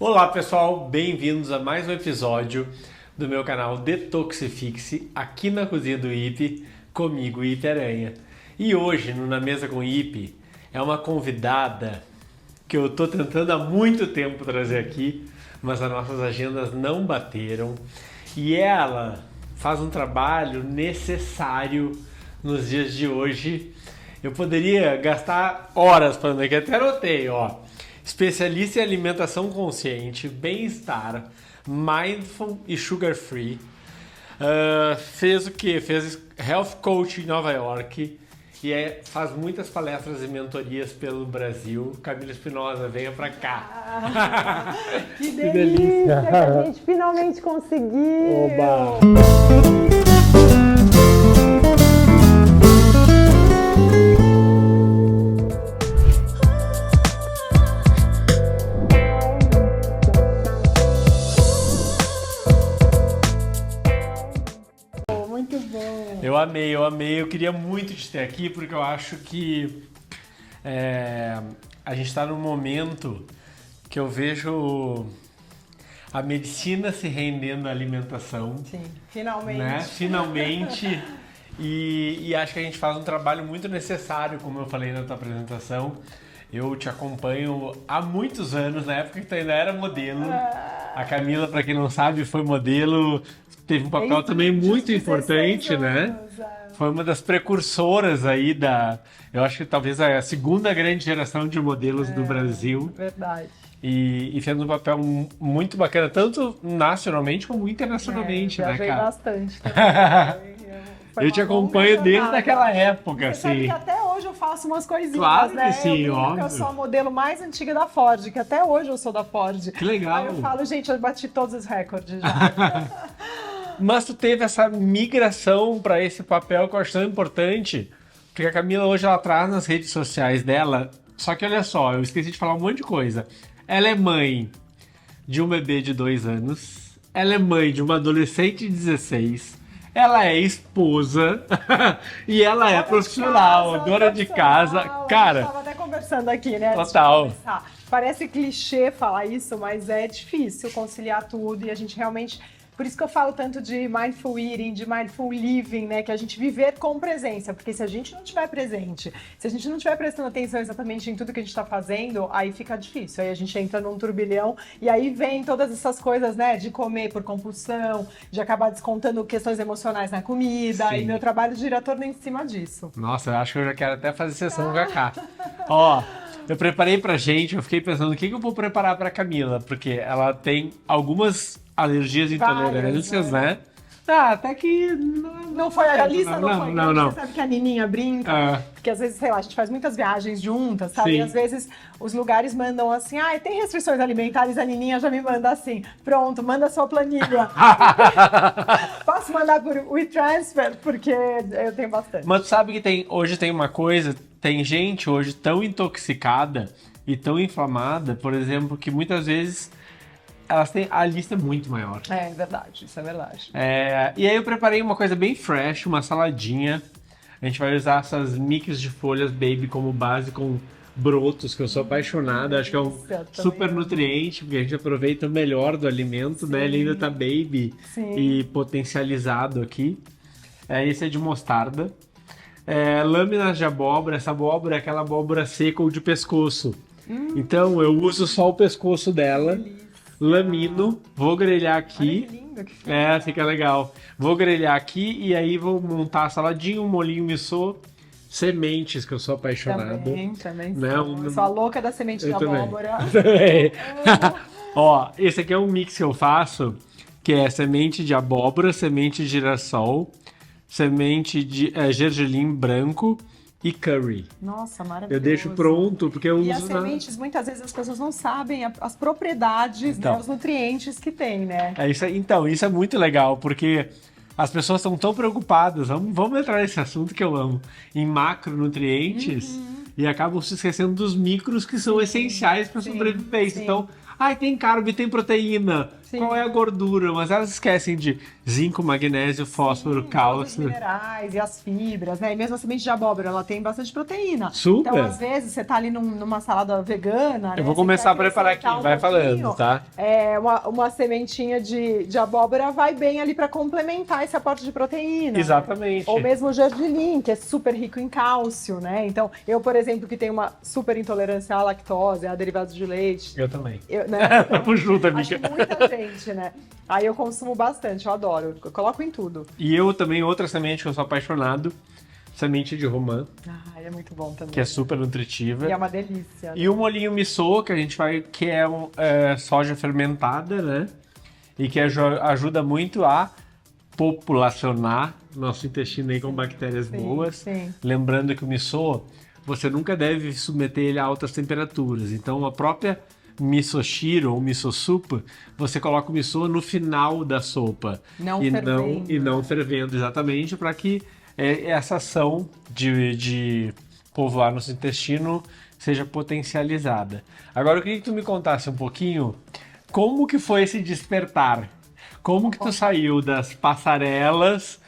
Olá pessoal, bem-vindos a mais um episódio do meu canal Detoxifique-se aqui na cozinha do Ipe, comigo Ipe Aranha. E hoje no Na Mesa com Ipe é uma convidada que eu tô tentando há muito tempo trazer aqui, mas as nossas agendas não bateram e ela faz um trabalho necessário nos dias de hoje. Eu poderia gastar horas falando aqui, até anotei, ó. Especialista em alimentação consciente, bem-estar, mindful e sugar free. Fez o quê? Fez health coach em Nova York e faz muitas palestras e mentorias pelo Brasil. Camila Espinosa, venha pra cá. Que delícia que a gente finalmente conseguiu! Oba! Muito bom! Eu amei. Eu queria muito te ter aqui porque eu acho que a gente está num momento que eu vejo a medicina se rendendo à alimentação. Sim, finalmente. Né? Finalmente. E acho que a gente faz um trabalho muito necessário, como eu falei na tua apresentação. Eu te acompanho há muitos anos, na época que tu ainda era modelo. A Camila, para quem não sabe, foi modelo, teve um papel também muito importante, né? Foi uma das precursoras aí eu acho que talvez a segunda grande geração de modelos do Brasil. Verdade. E fez um papel muito bacana, tanto nacionalmente como internacionalmente, né, cara? Bastante também. Eu te acompanho desde aquela época, Você sabe assim. que até hoje eu faço umas coisinhas, Claro né? que sim, eu óbvio. Eu sou a modelo mais antiga da Ford, que até hoje eu sou da Ford. Que legal. Aí eu falo, gente, eu bati todos os recordes já. Mas tu teve essa migração para esse papel que eu acho tão importante, porque a Camila hoje ela traz nas redes sociais dela, só que olha só, eu esqueci de falar um monte de coisa. Ela é mãe de um bebê de 2 anos, ela é mãe de uma adolescente de 16, ela é esposa e ela é profissional, dona de casa. Cara, a gente tava até conversando aqui, né? Total. Parece clichê falar isso, mas é difícil conciliar tudo e a gente realmente... Por isso que eu falo tanto de mindful eating, de mindful living, né? Que a gente viver com presença. Porque se a gente não estiver presente, se a gente não estiver prestando atenção exatamente em tudo que a gente está fazendo, aí fica difícil. Aí a gente entra num turbilhão e aí vem todas essas coisas, né? De comer por compulsão, de acabar descontando questões emocionais na comida. Sim. E meu trabalho gira todo em cima disso. Nossa, eu acho que eu já quero até fazer sessão com a Cá. Ó, eu preparei pra gente, eu fiquei pensando o que eu vou preparar pra Camila, porque ela tem algumas alergias e intolerâncias, né? Até que... Não foi a lista, não foi. Não. Você sabe que a Nininha brinca, porque às vezes, sei lá, a gente faz muitas viagens juntas, sabe? Sim. E às vezes os lugares mandam assim, tem restrições alimentares, a Nininha já me manda assim, pronto, manda a sua planilha. Posso mandar por WeTransfer, porque eu tenho bastante. Mas tu sabe que hoje tem uma coisa, tem gente hoje tão intoxicada e tão inflamada, por exemplo, que muitas vezes a lista é muito maior. É verdade, isso é verdade. E aí eu preparei uma coisa bem fresh, uma saladinha. A gente vai usar essas mix de folhas baby como base com brotos, que eu sou apaixonado. Acho que é um super nutriente, porque a gente aproveita o melhor do alimento, né? Ele ainda tá baby e potencializado aqui. Esse é de mostarda. Lâminas de abóbora. Essa abóbora é aquela abóbora seca ou de pescoço. Então eu uso só o pescoço dela. Lamino, vou grelhar aqui. Olha que lindo que fica. Fica legal. Vou grelhar aqui e aí vou montar a saladinha, um molhinho missô, sementes, que eu sou apaixonado. Também. Né? Eu sou a louca da semente de abóbora. Ó, esse aqui é um mix que eu faço, que é semente de abóbora, semente de girassol, semente de gergelim branco e curry. Nossa, maravilhoso. Eu deixo pronto, porque eu uso... as sementes, muitas vezes as pessoas não sabem as propriedades, Então. né, os nutrientes que tem, né? Então, isso é muito legal, porque as pessoas estão tão preocupadas, vamos entrar nesse assunto que eu amo, em macronutrientes, e acabam se esquecendo dos micros que são essenciais para a sobrevivência. Sim. Então, tem carbo, tem proteína, qual é a gordura, mas elas esquecem de zinco, magnésio, fósforo, cálcio. Os minerais e as fibras, né? E mesmo a semente de abóbora, ela tem bastante proteína. Super. Então, às vezes, você tá ali numa salada vegana, Eu vou começar a preparar aqui, vai falando, tá? Uma sementinha de abóbora vai bem ali para complementar esse aporte de proteína. Exatamente. Ou mesmo o gergelim, que é super rico em cálcio, né? Então, eu, por exemplo, que tenho uma super intolerância à lactose, a derivados de leite. Eu também. Né? Tamo junto, amiga. Acho que muita gente, né? Aí eu consumo bastante, eu adoro. Eu coloco em tudo. E eu também, outra semente que eu sou apaixonado, semente de romã. É muito bom também. Que é super nutritiva. E é uma delícia. E o molhinho miso, que a gente vai, que é soja fermentada, né? E que ajuda muito a populacionar nosso intestino aí com bactérias boas. Sim. Lembrando que o miso, você nunca deve submeter ele a altas temperaturas. Então, a própria misoshiro ou miso soup, você coloca o miso no final da sopa. Não fervendo, exatamente, para que essa ação de povoar nosso intestino seja potencializada. Agora, eu queria que tu me contasse um pouquinho como que foi esse despertar. Como que tu saiu das passarelas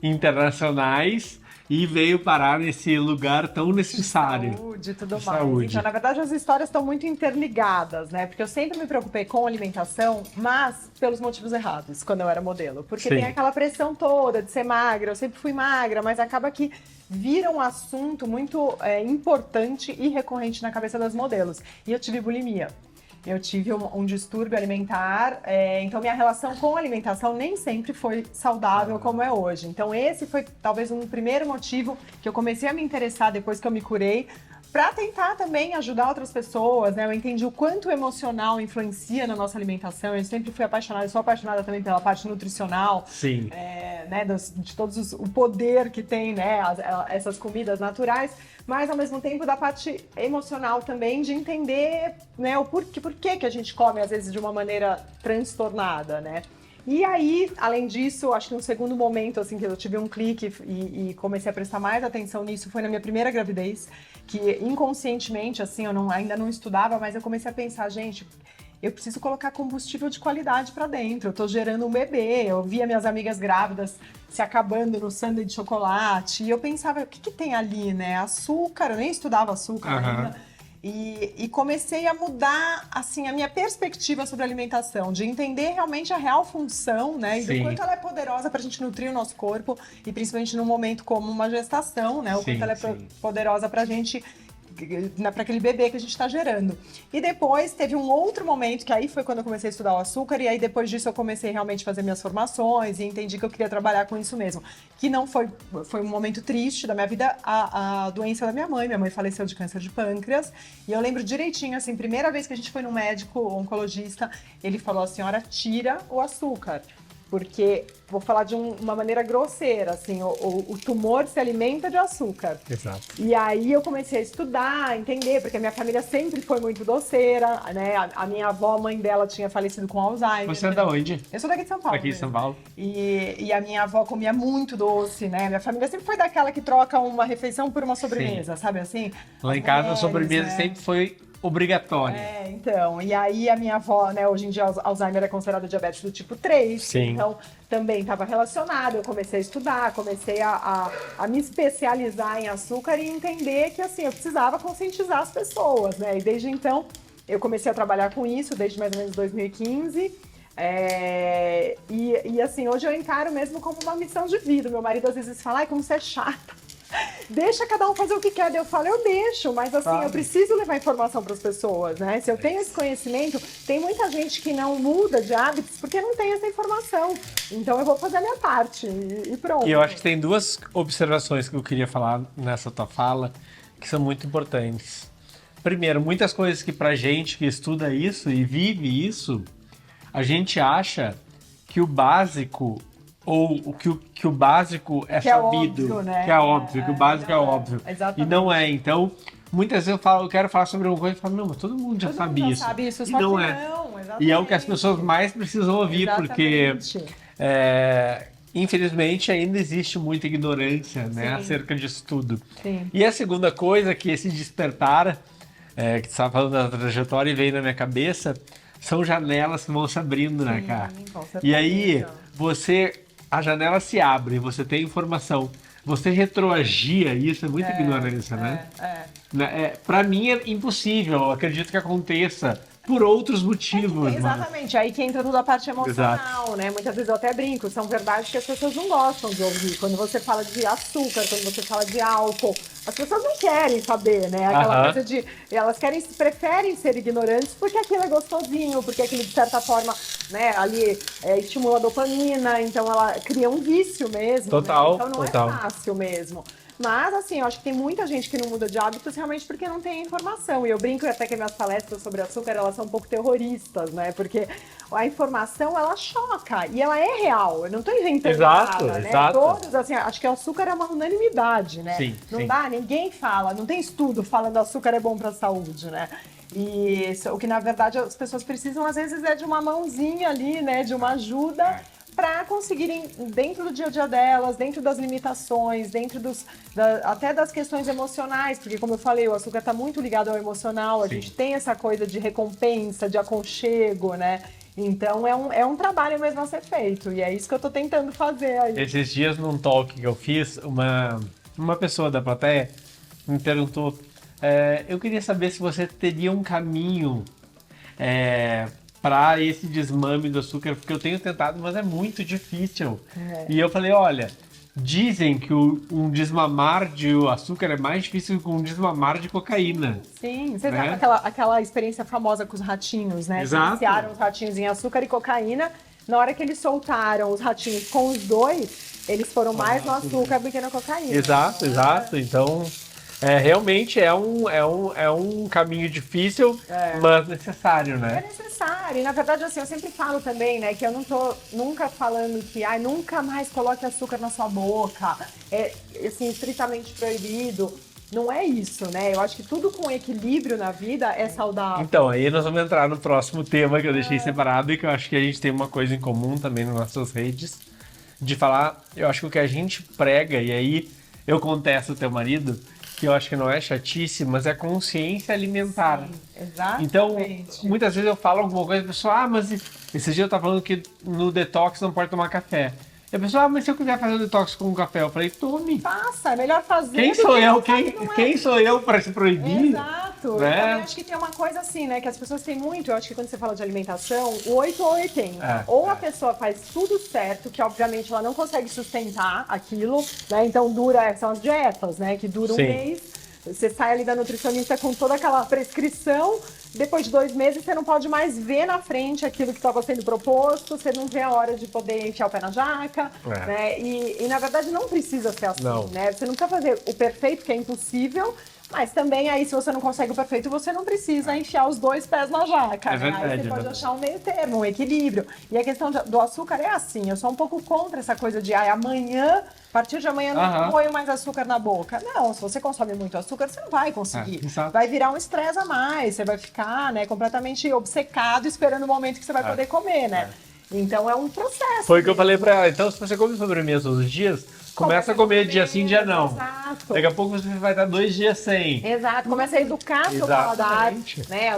internacionais e veio parar nesse lugar tão necessário. Saúde e tudo mais. Então, na verdade, as histórias estão muito interligadas, né? Porque eu sempre me preocupei com alimentação, mas pelos motivos errados, quando eu era modelo. Porque tem aquela pressão toda de ser magra, eu sempre fui magra, mas acaba que vira um assunto muito importante e recorrente na cabeça das modelos. E eu tive bulimia. Eu tive um distúrbio alimentar, então minha relação com a alimentação nem sempre foi saudável como é hoje. Então esse foi talvez um primeiro motivo que eu comecei a me interessar depois que eu me curei, para tentar também ajudar outras pessoas, né? Eu entendi o quanto o emocional influencia na nossa alimentação. Eu sempre fui apaixonada, eu sou apaixonada também pela parte nutricional. Sim. Né? De todos o poder que tem, né? Essas comidas naturais. Mas, ao mesmo tempo, da parte emocional também, de entender, né, por que a gente come, às vezes, de uma maneira transtornada, né? E aí, além disso, acho que um segundo momento, assim, que eu tive um clique e comecei a prestar mais atenção nisso, foi na minha primeira gravidez, que inconscientemente, assim, eu ainda não estudava, mas eu comecei a pensar, gente, eu preciso colocar combustível de qualidade pra dentro, eu tô gerando um bebê, eu via minhas amigas grávidas se acabando no sundae de chocolate, e eu pensava, o que tem ali, né? Açúcar, eu nem estudava açúcar ainda. E comecei a mudar, assim, a minha perspectiva sobre a alimentação, de entender realmente a real função, né? E do quanto ela é poderosa pra gente nutrir o nosso corpo, e principalmente num momento como uma gestação, né? O quanto ela é poderosa pra gente, para aquele bebê que a gente está gerando. E depois teve um outro momento, que aí foi quando eu comecei a estudar o açúcar, e aí depois disso eu comecei realmente a fazer minhas formações e entendi que eu queria trabalhar com isso mesmo. Que não foi um momento triste da minha vida, a doença da minha mãe faleceu de câncer de pâncreas, e eu lembro direitinho, assim, primeira vez que a gente foi no médico oncologista, ele falou: a senhora tira o açúcar. Porque, vou falar de uma maneira grosseira, assim, o tumor se alimenta de açúcar. Exato. E aí eu comecei a estudar, a entender, porque a minha família sempre foi muito doceira, né? A minha avó, a mãe dela, tinha falecido com Alzheimer. Você é da onde? Eu sou daqui de São Paulo. Daqui de São Paulo. E a minha avó comia muito doce, né? Minha família sempre foi daquela que troca uma refeição por uma sobremesa, sabe assim? Lá em casa a sobremesa sempre foi obrigatória. Então, e aí a minha avó, né, hoje em dia Alzheimer é considerado diabetes do tipo 3, Sim. Então também estava relacionado, eu comecei a estudar, comecei a me especializar em açúcar e entender que, assim, eu precisava conscientizar as pessoas, né, e desde então eu comecei a trabalhar com isso, desde mais ou menos 2015, e assim, hoje eu encaro mesmo como uma missão de vida. Meu marido às vezes fala: ai, como você é chata. Deixa cada um fazer o que quer. Eu falo: eu deixo, mas assim, eu preciso levar informação para as pessoas, né? Se eu tenho esse conhecimento, tem muita gente que não muda de hábitos porque não tem essa informação. Então eu vou fazer a minha parte e pronto. E eu acho que tem duas observações que eu queria falar nessa tua fala que são muito importantes. Primeiro, muitas coisas que pra gente que estuda isso e vive isso, a gente acha que o básico ou que o básico é sabido, óbvio, né? que é óbvio, que o básico é óbvio. Exatamente. E não é. Então, muitas vezes eu quero falar sobre uma coisa e falo: não, mas todo mundo já sabe isso. Sabe isso, e só não que é. não, exatamente. E é o que as pessoas mais precisam ouvir, porque infelizmente ainda existe muita ignorância, né, acerca disso tudo. Sim. E a segunda coisa, que esse despertar, que você estava falando da trajetória e veio na minha cabeça, são janelas que vão se abrindo, né, cara? Com certeza. E aí, a janela se abre, você tem informação. Você retroagia isso, é muita ignorância, né? Pra mim é impossível, eu acredito que aconteça por outros motivos. Exatamente, aí que entra toda a parte emocional, né? Muitas vezes eu até brinco, são verdades que as pessoas não gostam de ouvir. Quando você fala de açúcar, quando você fala de álcool, as pessoas não querem saber, né? Aquela coisa de... Elas preferem ser ignorantes porque aquilo é gostosinho, porque aquilo, de certa forma, né, ali estimula a dopamina, então ela cria um vício mesmo. Total, né? Então não total. é fácil mesmo. Mas, assim, eu acho que tem muita gente que não muda de hábitos realmente porque não tem informação. E eu brinco até que minhas palestras sobre açúcar, elas são um pouco terroristas, né? Porque a informação, ela choca e ela é real. Eu não estou inventando nada, né? Exato. Todos, assim, acho que o açúcar é uma unanimidade, né? Sim, não sim. dá, ninguém fala, não tem estudo falando que açúcar é bom para a saúde, né? E o que, na verdade, as pessoas precisam, às vezes, é de uma mãozinha ali, né? De uma ajuda para conseguirem, dentro do dia a dia delas, dentro das limitações, dentro até das questões emocionais, porque, como eu falei, o açúcar está muito ligado ao emocional, a gente tem essa coisa de recompensa, de aconchego, né? Então, é um trabalho mesmo a ser feito, e é isso que eu estou tentando fazer aí. Esses dias, num talk que eu fiz, uma pessoa da plateia me perguntou, eu queria saber se você teria um caminho para esse desmame do açúcar, porque eu tenho tentado, mas é muito difícil. E eu falei, olha, dizem que um desmamar de açúcar é mais difícil que um desmamar de cocaína. Sim, você né? sabe aquela experiência famosa com os ratinhos, né? Exato. Viciaram os ratinhos em açúcar e cocaína. Na hora que eles soltaram os ratinhos com os dois, eles foram mais no açúcar do que na cocaína. Exato. Então... realmente é um caminho difícil, mas necessário, né? É necessário. E, na verdade, assim, eu sempre falo também, né, que eu não tô nunca falando que, nunca mais coloque açúcar na sua boca. É, assim, estritamente proibido. Não é isso, né? Eu acho que tudo com equilíbrio na vida é saudável. Então, aí nós vamos entrar no próximo tema que eu deixei separado e que eu acho que a gente tem uma coisa em comum também nas nossas redes, de falar, eu acho que o que a gente prega, e aí eu contesto o teu marido, que eu acho que não é chatice, mas é consciência alimentar. Sim, exatamente. Então, muitas vezes eu falo alguma coisa e a pessoa, mas esse dia eu tava falando que no detox não pode tomar café. E a pessoa, mas se eu quiser fazer o detox com café, eu falei, tome. Faça, é melhor fazer. Quem sou eu? Quem sou eu para se proibir? Exato. Né? Eu também acho que tem uma coisa assim, né? Que as pessoas têm muito. Eu acho que quando você fala de alimentação, o 8 ou 80. Ou a pessoa faz tudo certo, que obviamente ela não consegue sustentar aquilo, né? Então são as dietas, né? Que duram um mês. Você sai ali da nutricionista com toda aquela prescrição. Depois de 2 meses, você não pode mais ver na frente aquilo que estava sendo proposto, você não vê a hora de poder enfiar o pé na jaca, né? E na verdade não precisa ser assim, né? Você não precisa fazer o perfeito, que é impossível, mas também aí, se você não consegue o perfeito, você não precisa enfiar os 2 pés na jaca, né? Verdade, aí você pode achar um meio termo, um equilíbrio. E a questão do açúcar é assim, eu sou um pouco contra essa coisa de amanhã, a partir de amanhã não ponho mais açúcar na boca. Não, se você consome muito açúcar, você não vai conseguir. Vai virar um estresse a mais, você vai ficar, né, completamente obcecado esperando o momento que você vai poder comer, né? Então é um processo. Foi o que eu falei pra ela. Então, se você come sobremesa todos os dias, começa a comer dia sim, dia não. Exato. Daqui a pouco você vai estar 2 dias sem. Exato, começa a educar seu paladar, né?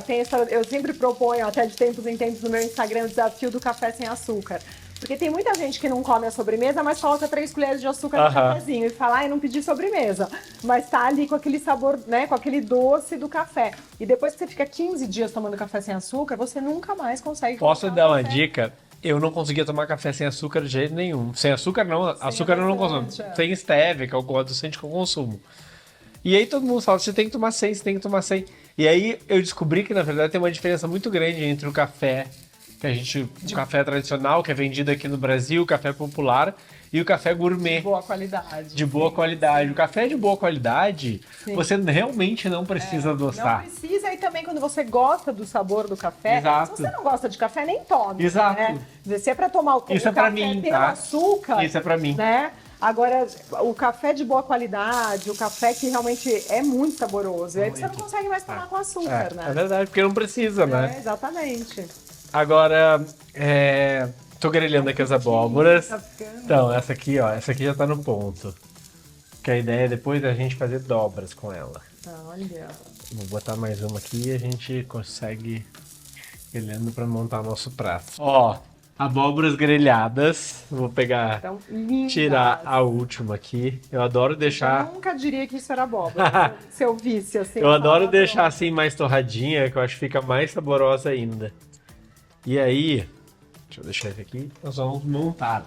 Eu sempre proponho, até de tempos em tempos, no meu Instagram, o desafio do café sem açúcar. Porque tem muita gente que não come a sobremesa, mas coloca 3 colheres de açúcar no cafezinho e fala, eu não pedi sobremesa. Mas tá ali com aquele sabor, né, com aquele doce do café. E depois que você fica 15 dias tomando café sem açúcar, você nunca mais consegue Posso dar uma dica? Eu não conseguia tomar café sem açúcar de jeito nenhum. Sem açúcar não, açúcar eu não consumo. Sem stevia, que é o adoçante que eu consumo. E aí todo mundo fala, você tem que tomar sem, você tem que tomar sem. E aí eu descobri que na verdade tem uma diferença muito grande entre o café o café tradicional, que é vendido aqui no Brasil, o café popular, e o café gourmet. De boa qualidade. De boa qualidade. O café de boa qualidade, você realmente não precisa adoçar. Não precisa, e também quando você gosta do sabor do café, se você não gosta de café, nem tome. Exato. Né? Se é pra tomar o Isso café é pra mim, pelo açúcar... Isso é pra mim. Né? Agora, o café de boa qualidade, o café que realmente é muito saboroso, e aí você não consegue mais tomar com açúcar, né? É verdade, porque não precisa, né? Exatamente. Agora, tô grelhando aqui as abóboras. Então, essa aqui já tá no ponto. Que a ideia é depois da gente fazer dobras com ela. Olha. Vou botar mais uma aqui e a gente consegue grelhando para montar nosso prato. Ó, abóboras grelhadas. Vou pegar, Então, lindas. tirar a última aqui. Eu adoro deixar... Eu nunca diria que isso era abóbora, se eu visse assim. Eu adoro falar, deixar assim mais torradinha, que eu acho que fica mais saborosa ainda. E aí, deixa eu deixar isso aqui, nós vamos montar.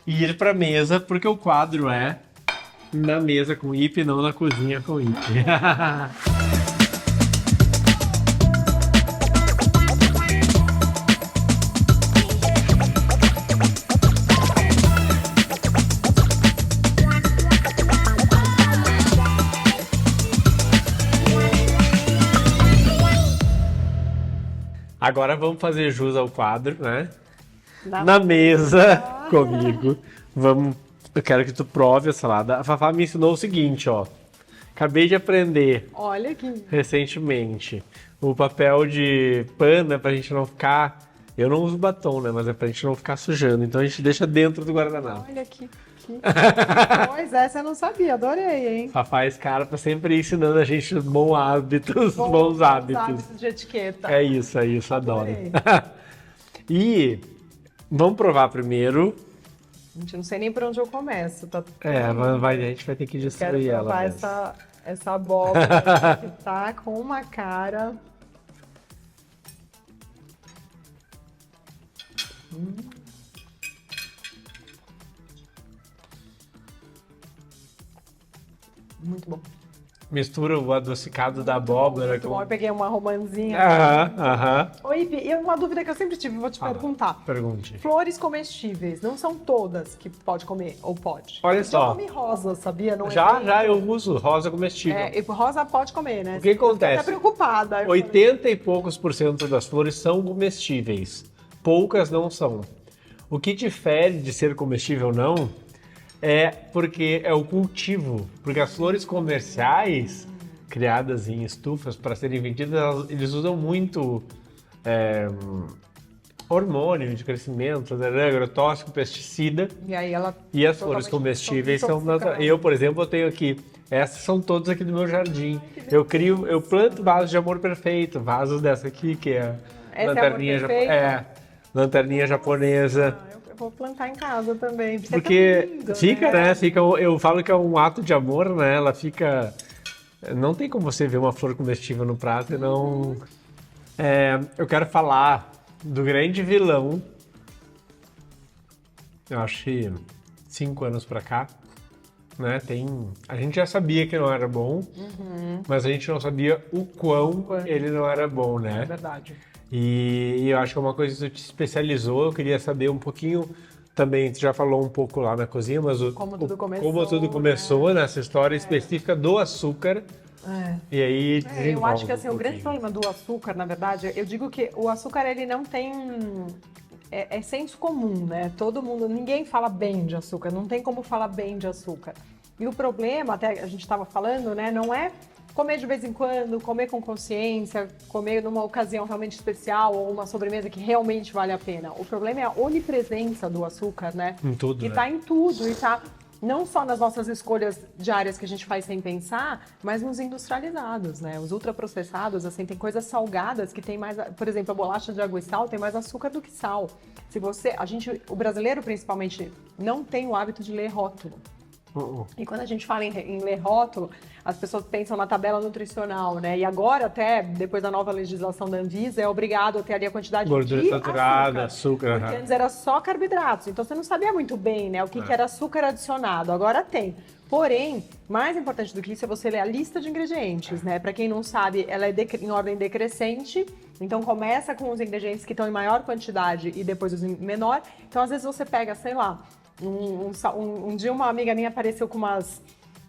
E ir pra mesa, porque o quadro é na mesa com Ipe, não na cozinha com Ipe. Agora vamos fazer jus ao quadro, né? Na mesa comigo. Eu quero que tu prove a salada. A Fafá me ensinou o seguinte, ó. Acabei de aprender Olha que... recentemente o papel de pano pra gente não ficar... Eu não uso batom, né? Mas é pra gente não ficar sujando. Então a gente deixa dentro do guardanapo. Olha que pois essa eu não sabia, adorei, hein? Fafá Scarpa sempre ensinando a gente bons hábitos, bons hábitos. De etiqueta. É isso, adoro. Adorei. E vamos provar primeiro. Gente, não sei nem por onde eu começo. Tá... A gente vai ter que Quero destruir ela. provar essa abóbora que tá com uma cara. Muito bom. Mistura o adocicado da abóbora Muito bom. Eu peguei uma romanzinha. Aham. Oi, Ipe, e uma dúvida que eu sempre tive, vou te perguntar. Pergunte. Flores comestíveis, não são todas que pode comer, ou pode? Olha só. Eu comi rosa, sabia? Não Já eu uso rosa comestível. e rosa pode comer, né? O que acontece? Eu tô até preocupada. 80 e poucos % das flores são comestíveis. Poucas não são. O que difere de ser comestível ou não é porque é o cultivo. Porque as flores comerciais, criadas em estufas para serem vendidas, eles usam muito hormônio de crescimento, agrotóxico, pesticida. E aí ela... E as flores comestíveis são naturais. Eu, por exemplo, eu tenho aqui, essas são todas aqui do meu jardim. Eu planto vasos de amor perfeito, vasos dessa aqui, que é lanterninha japonesa. Eu vou plantar em casa também. Porque lindo, fica, né? Eu falo que é um ato de amor, né? Ela fica... Não tem como você ver uma flor comestível no prato e não... eu quero falar do grande vilão. Eu acho que 5 anos pra cá, né? A gente já sabia que não era bom, mas a gente não sabia o quão ele não era bom, né? É verdade. E eu acho que é uma coisa que tu te especializou. Eu queria saber um pouquinho também, tu já falou um pouco lá na cozinha, mas como tudo começou nessa história específica do açúcar. E aí eu acho que assim, o grande problema do açúcar, na verdade, eu digo que o açúcar ele não tem... É senso comum, né? Todo mundo, ninguém fala bem de açúcar, não tem como falar bem de açúcar. E o problema, até a gente estava falando, né, não é comer de vez em quando, comer com consciência, comer numa ocasião realmente especial ou uma sobremesa que realmente vale a pena. O problema é a onipresença do açúcar, né? Em tudo, que né? tá em tudo e tá não só nas nossas escolhas diárias que a gente faz sem pensar, mas nos industrializados, né? Os ultraprocessados, assim, tem coisas salgadas que tem mais, por exemplo, a bolacha de água e sal tem mais açúcar do que sal. O brasileiro principalmente não tem o hábito de ler rótulo. E quando a gente fala em ler rótulo, as pessoas pensam na tabela nutricional, né? E agora, até depois da nova legislação da Anvisa, é obrigado a ter ali a quantidade gordura de saturada, açúcar. Porque antes era só carboidratos, então você não sabia muito bem, né, o que era açúcar adicionado. Agora tem. Porém, mais importante do que isso é você ler a lista de ingredientes, né? Para quem não sabe, ela é em ordem decrescente. Então começa com os ingredientes que estão em maior quantidade e depois os em menor. Então às vezes você pega, sei lá, um dia uma amiga minha apareceu com umas...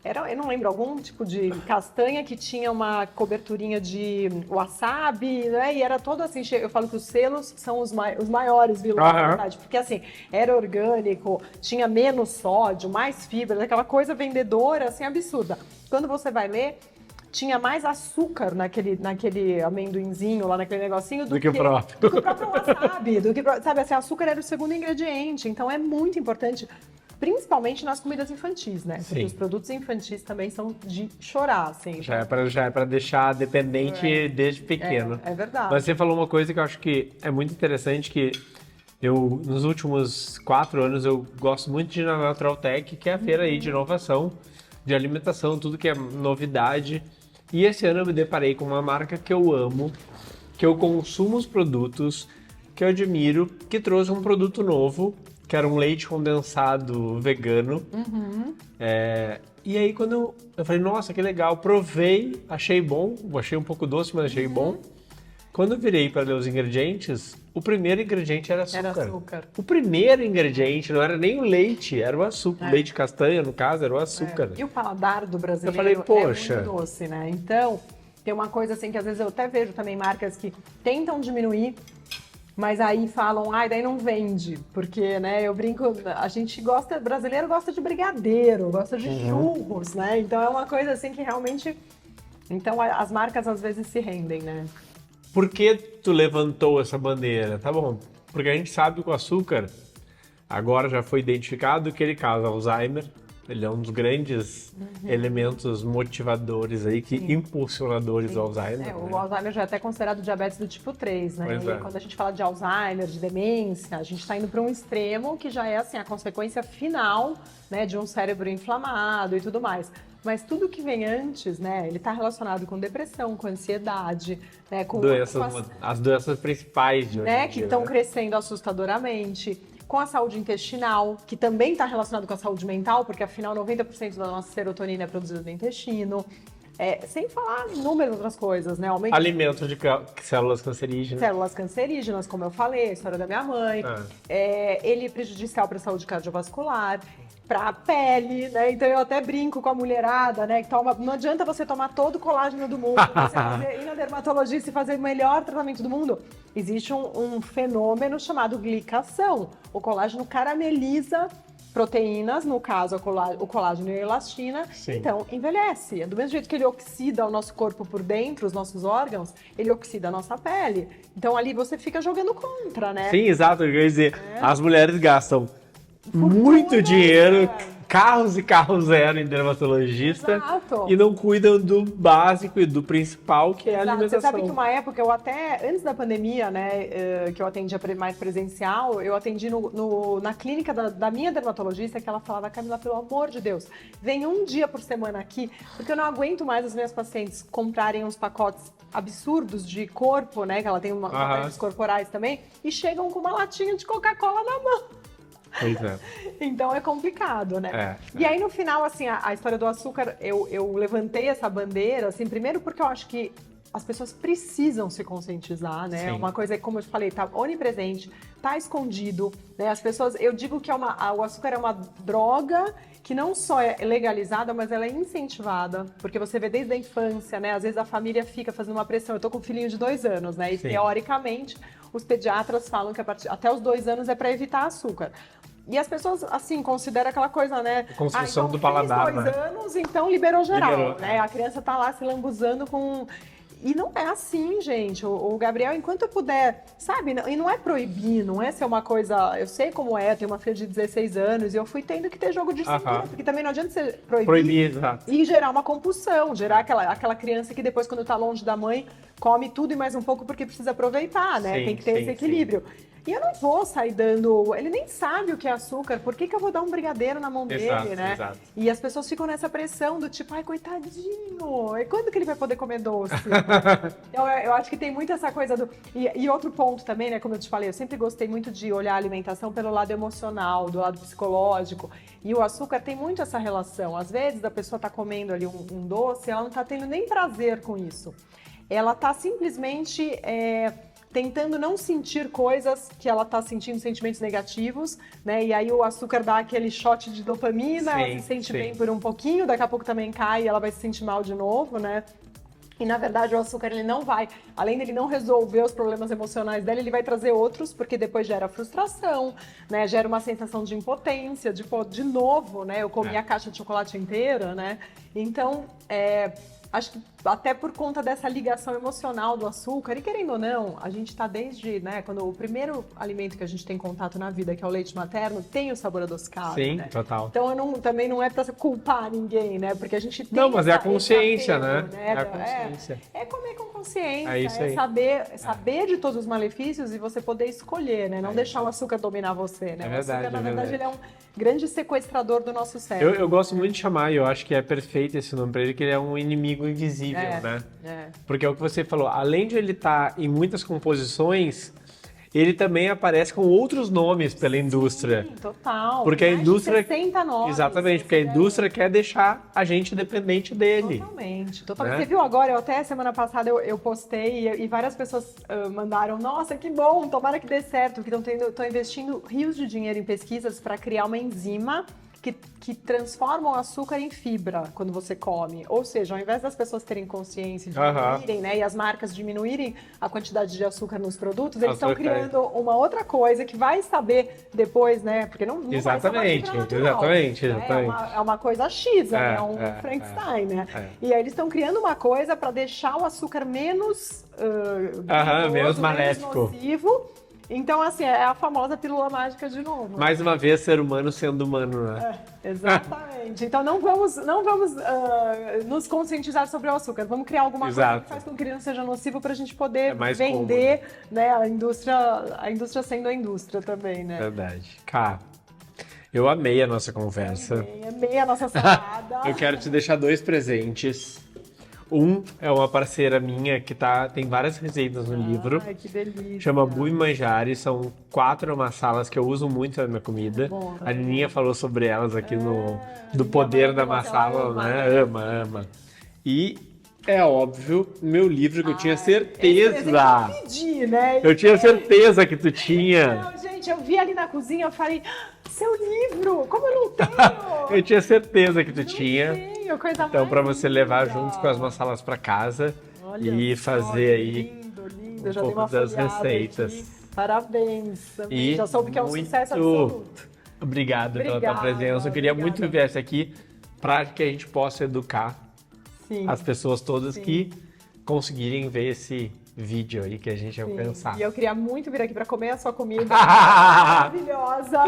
eu não lembro, algum tipo de castanha que tinha uma coberturinha de wasabi, né? E era todo assim, eu falo que os selos são os maiores vilões, na verdade. Porque assim, era orgânico, tinha menos sódio, mais fibra, aquela coisa vendedora, assim, absurda. Quando você vai ler, tinha mais açúcar naquele amendoinzinho, lá naquele negocinho, do que o próprio wasabi. Sabe, assim, açúcar era o segundo ingrediente. Então é muito importante principalmente nas comidas infantis, né? Porque Sim. os produtos infantis também são de chorar, assim. Já é pra deixar dependente desde pequeno. É verdade. Mas você falou uma coisa que eu acho que é muito interessante, que eu, nos últimos 4 anos, eu gosto muito de ir na Natural Tech, que é a feira aí de inovação, de alimentação, tudo que é novidade. E esse ano eu me deparei com uma marca que eu amo, que eu consumo os produtos, que eu admiro, que trouxe um produto novo, que era um leite condensado vegano. E aí quando eu falei, nossa, que legal, provei, achei bom, achei um pouco doce, mas achei bom. Quando eu virei para ler os ingredientes, o primeiro ingrediente era açúcar. Era açúcar. O primeiro ingrediente não era nem o leite, era o açúcar. O leite castanha, no caso, era o açúcar. E o paladar do brasileiro Eu falei, poxa. é muito doce, né? Então, tem uma coisa assim que às vezes eu até vejo também marcas que tentam diminuir, mas aí falam, daí não vende. Porque, né, eu brinco, a gente gosta, brasileiro gosta de brigadeiro, gosta de churros, né? Então é uma coisa assim que realmente... Então as marcas às vezes se rendem, né? Por que tu levantou essa bandeira? Tá bom, porque a gente sabe que o açúcar agora já foi identificado que ele causa Alzheimer. Ele é um dos grandes elementos motivadores aí, impulsionadores do Alzheimer. O Alzheimer já é até considerado diabetes do tipo 3, né? Pois E é. quando a gente fala de Alzheimer, de demência, a gente está indo para um extremo que já é assim, a consequência final, né, de um cérebro inflamado e tudo mais. Mas tudo que vem antes, né, ele está relacionado com depressão, com ansiedade, né, com As doenças principais de hoje em que dia, estão né? crescendo assustadoramente, com a saúde intestinal, que também está relacionado com a saúde mental, porque afinal 90% da nossa serotonina é produzida no intestino. Sem falar inúmeras outras coisas, né? Aumento Alimento de células cancerígenas. células cancerígenas, como eu falei, a história da minha mãe. Ele é prejudicial para a saúde cardiovascular, para a pele, né? Então eu até brinco com a mulherada, né? Que não adianta você tomar todo o colágeno do mundo, você ir na dermatologista e fazer o melhor tratamento do mundo. Existe um fenômeno chamado glicação. O colágeno carameliza proteínas, no caso o colágeno e a elastina, então envelhece. Do mesmo jeito que ele oxida o nosso corpo por dentro, os nossos órgãos, ele oxida a nossa pele. Então ali você fica jogando contra, né? Sim, exato. Eu ia dizer, as mulheres gastam muito dinheiro, carros e carros zero em dermatologista. Exato. E não cuidam do básico e do principal, que é a alimentação. Você sabe que uma época, eu até, antes da pandemia, né, que eu atendia mais presencial, eu atendi na clínica da minha dermatologista, que ela falava, Camila, pelo amor de Deus, vem um dia por semana aqui, porque eu não aguento mais os meus pacientes comprarem uns pacotes absurdos de corpo, né, que ela tem aparelhos corporais também, e chegam com uma latinha de Coca-Cola na mão. Pois é. Então é complicado, né? E aí no final, assim, a história do açúcar, eu levantei essa bandeira, assim, primeiro porque eu acho que as pessoas precisam se conscientizar, né? Sim. Uma coisa que, como eu te falei, tá onipresente, tá escondido, né? As pessoas, eu digo que o açúcar é uma droga que não só é legalizada, mas ela é incentivada, porque você vê desde a infância, né? Às vezes a família fica fazendo uma pressão. Eu tô com um filhinho de 2 anos, né? E teoricamente, os pediatras falam que até os 2 anos é para evitar açúcar. E as pessoas, assim, consideram aquela coisa, né? Construção então, do paladar, fez 2 né? anos, então liberou geral, Liberou. né? A criança tá lá se lambuzando com... E não é assim, gente. O Gabriel, enquanto eu puder, sabe? E não é proibir, não é ser uma coisa... Eu sei como é, tenho uma filha de 16 anos e eu fui tendo que ter jogo de cintura, porque também não adianta você proibir Exato. e gerar uma compulsão, gerar aquela criança que depois, quando tá longe da mãe, come tudo e mais um pouco porque precisa aproveitar, né? Sim, tem que ter esse equilíbrio. E eu não vou sair dando... Ele nem sabe o que é açúcar, por que eu vou dar um brigadeiro na mão dele, né? Exato. E as pessoas ficam nessa pressão do tipo, ai, coitadinho, e quando que ele vai poder comer doce? eu acho que tem muito essa coisa do... E outro ponto também, né, como eu te falei, eu sempre gostei muito de olhar a alimentação pelo lado emocional, do lado psicológico, e o açúcar tem muito essa relação. Às vezes a pessoa tá comendo ali um doce, ela não tá tendo nem prazer com isso. Ela tá simplesmente... tentando não sentir coisas que ela tá sentindo, sentimentos negativos, né? E aí o açúcar dá aquele shot de dopamina, ela se sente bem por um pouquinho, daqui a pouco também cai e ela vai se sentir mal de novo, né? E na verdade o açúcar ele não vai, além dele não resolver os problemas emocionais dela, ele vai trazer outros, porque depois gera frustração, né? Gera uma sensação de impotência, de novo, né? Eu comi a caixa de chocolate inteira, né? Então, acho que até por conta dessa ligação emocional do açúcar, e querendo ou não, a gente tá desde, né, quando o primeiro alimento que a gente tem contato na vida, que é o leite materno, tem o sabor adocicado, Sim, né? total. Então também não é pra culpar ninguém, né? Porque a gente tem Não, mas é a esse consciência, apego, né? É a consciência. É comer com consciência, É isso aí. saber de todos os malefícios e você poder escolher, né? Não deixar o açúcar dominar você, né? É O verdade, açúcar, na é verdade, verdade. ele é um grande sequestrador do nosso cérebro. Eu gosto muito de chamar, e eu acho que é perfeito esse nome pra ele, que ele é um inimigo invisível, né? Porque é o que você falou, além de ele estar em muitas composições, ele também aparece com outros nomes pela indústria. Sim, total. Porque a Mais de indústria. 60 nomes. Exatamente, porque a indústria quer deixar a gente dependente dele. Totalmente. Né? Você viu agora, eu até semana passada eu postei e várias pessoas mandaram, nossa, que bom, tomara que dê certo, que estão investindo rios de dinheiro em pesquisas para criar uma enzima que transforma o açúcar em fibra quando você come. Ou seja, ao invés das pessoas terem consciência, diminuírem, né, e as marcas diminuírem a quantidade de açúcar nos produtos, eles estão criando uma outra coisa que vai saber depois, né? Porque não Exatamente, vai ser uma natural, exatamente. né? É uma coisa X, né? É um Frankenstein, né? E aí eles estão criando uma coisa para deixar o açúcar menos menos maléfico. menos nocivo. Então, assim, é a famosa pílula mágica de novo. Mais uma vez, ser humano sendo humano, né? Exatamente. Então, não vamos nos conscientizar sobre o açúcar. Vamos criar alguma coisa que faz com que ele não seja nocivo para a gente poder vender, né, a indústria sendo a indústria também, né? Verdade. Cá, eu amei a nossa conversa. Amei a nossa salada. Eu quero te deixar 2 presentes. Um é uma parceira minha que tem várias receitas no livro. Ai, que delícia. Chama Bui Manjari, são 4 massalas que eu uso muito na minha comida. A Nininha falou sobre elas aqui do poder da massala, né? Ama. E é óbvio, meu livro que eu tinha certeza. Eu pedi, né? Eu tinha certeza que tu tinha. Não, gente, eu vi ali na cozinha, eu falei, seu livro, como eu não tenho? Eu tinha certeza que tu tinha. Tenho, coisa Então, para mais você levar linda. juntos com as massalas para casa. Olha e fazer aí lindo. um Já dei pouco uma das folhada receitas. aqui. Parabéns. Também. E já soube que é um sucesso absoluto. Obrigado pela tua presença. Eu queria muito que viesse aqui para que a gente possa educar as pessoas todas que conseguirem ver esse vídeo aí que a gente vai pensar. E eu queria muito vir aqui para comer a sua comida maravilhosa.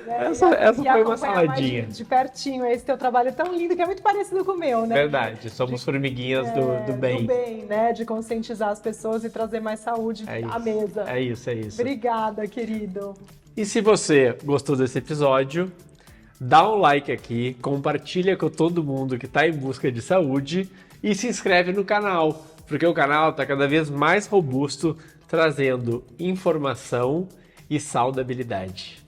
Né? Essa foi uma saladinha. De pertinho esse teu trabalho tão lindo, que é muito parecido com o meu, né? Verdade, somos formiguinhas do bem. Do bem, né? De conscientizar as pessoas e trazer mais saúde à mesa. É isso. Obrigada, querido. E se você gostou desse episódio, dá um like aqui, compartilha com todo mundo que está em busca de saúde e se inscreve no canal, porque o canal está cada vez mais robusto, trazendo informação e saudabilidade.